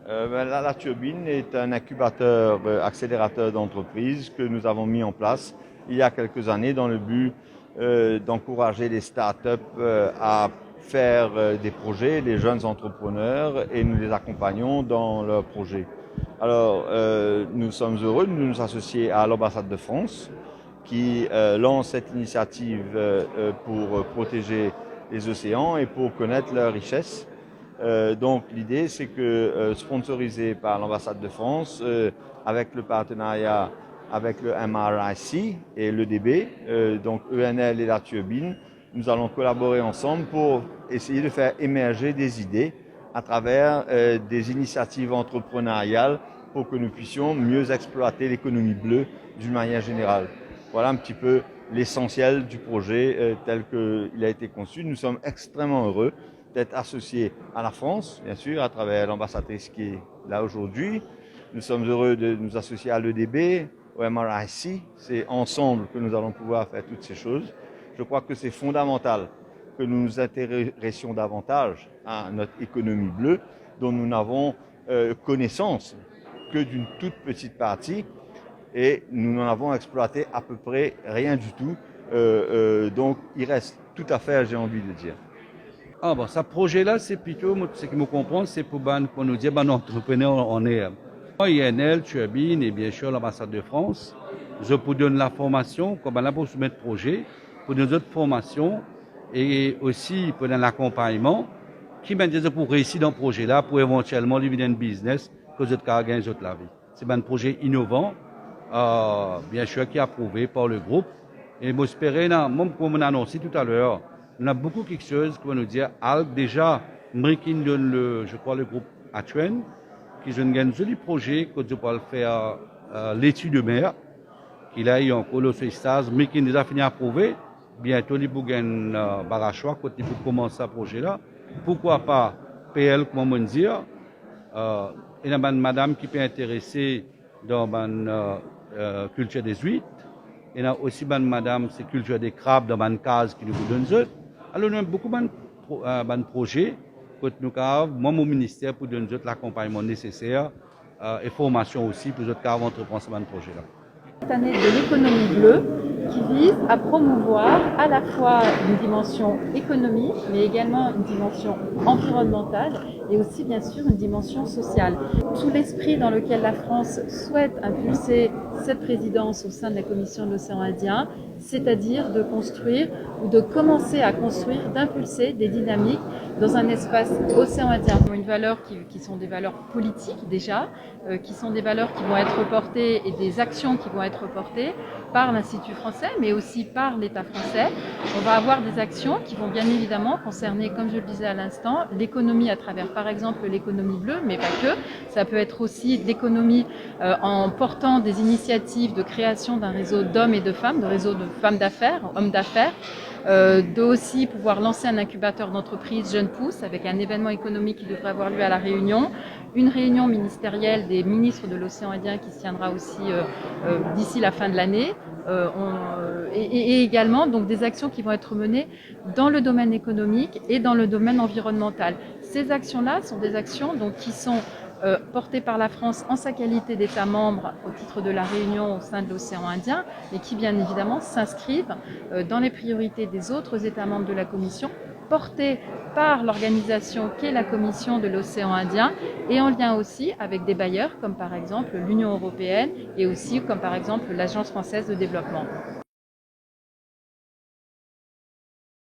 La turbine est un incubateur, accélérateur d'entreprise que nous avons mis en place il y a quelques années dans le but d'encourager les startups à faire des projets, les jeunes entrepreneurs, et nous les accompagnons dans leurs projets. Alors, nous sommes heureux de nous associer à l'ambassade de France qui lance cette initiative pour protéger les océans et pour connaître leurs richesses. Donc l'idée, c'est que sponsorisé par l'ambassade de France, avec le partenariat avec le MRIC et l'EDB, donc ENL et la turbine, nous allons collaborer ensemble pour essayer de faire émerger des idées à travers des initiatives entrepreneuriales pour que nous puissions mieux exploiter l'économie bleue d'une manière générale. Voilà un petit peu l'essentiel du projet tel qu'il a été conçu. Nous sommes extrêmement heureux d'être associés à la France, bien sûr, à travers l'ambassadrice qui est là aujourd'hui. Nous sommes heureux de nous associer à l'EDB, au MRIC. C'est ensemble que nous allons pouvoir faire toutes ces choses. Je crois que c'est fondamental que nous nous intéressions davantage à notre économie bleue, dont nous n'avons connaissance que d'une toute petite partie, et nous n'en avons exploité à peu près rien du tout. Donc il reste tout à faire, j'ai envie de dire. Ah bon, ce projet-là, c'est plutôt, ce qui me comprend, c'est pour nous dire, entrepreneur, on est INL, Turbine et bien sûr l'ambassade de France. Je vous donne la formation, comme là pour soumettre projet, pour donner d'autres formations et aussi pour donner l'accompagnement qui m'a dit pour réussir dans ce projet-là, pour éventuellement devenir un business que vous êtes gagner la vie. C'est un projet innovant, bien sûr, qui est approuvé par le groupe. Et j'espère, comme on a annoncé tout à l'heure, on a beaucoup quelque chose qui va nous dire, déjà, qui donne je crois, le groupe Atwen, qui donne un joli projet que je peux faire l'étude de mer, qu'il a eu en colosse stage, mais qui déjà fini à approuver. Bientôt, il y a un barachois quand il faut commencer ce projet-là. Pourquoi pas PL, comme on dit, il y a une madame qui peut intéresser dans la culture des huîtres. Il y a aussi une madame, c'est culture des crabes dans une case qui nous donne. Alors, nous avons beaucoup de projets que nous avons, moi, mon ministère, pour donner l'accompagnement nécessaire et formation aussi pour les entreprendre ce projet-là. Cette année de l'économie bleue qui vise à promouvoir à la fois une dimension économique, mais également une dimension environnementale et aussi bien sûr une dimension sociale. Tout l'esprit dans lequel la France souhaite impulser cette présidence au sein de la Commission de l'océan Indien, c'est-à-dire de construire ou de commencer à construire, d'impulser des dynamiques dans un espace océan Indien. Une valeur qui sont des valeurs politiques déjà, qui sont des valeurs qui vont être portées et des actions qui vont être portées par l'Institut français, mais aussi par l'État français. On va avoir des actions qui vont bien évidemment concerner, comme je le disais à l'instant, l'économie à travers, par exemple, l'économie bleue, mais pas que. Ça peut être aussi l'économie en portant des initiatives de création d'un réseau d'hommes et de femmes, de réseau de femmes d'affaires, hommes d'affaires, de aussi pouvoir lancer un incubateur d'entreprise Jeunes Pousses avec un événement économique qui devrait avoir lieu à La Réunion, une réunion ministérielle des ministres de l'océan Indien qui se tiendra aussi d'ici la fin de l'année, et également donc des actions qui vont être menées dans le domaine économique et dans le domaine environnemental. Ces actions-là sont des actions donc, qui sont portée par la France en sa qualité d'État membre au titre de la Réunion au sein de l'océan Indien, mais qui bien évidemment s'inscrivent dans les priorités des autres États membres de la Commission, portée par l'organisation qu'est la Commission de l'océan Indien et en lien aussi avec des bailleurs comme par exemple l'Union européenne et aussi comme par exemple l'Agence française de développement.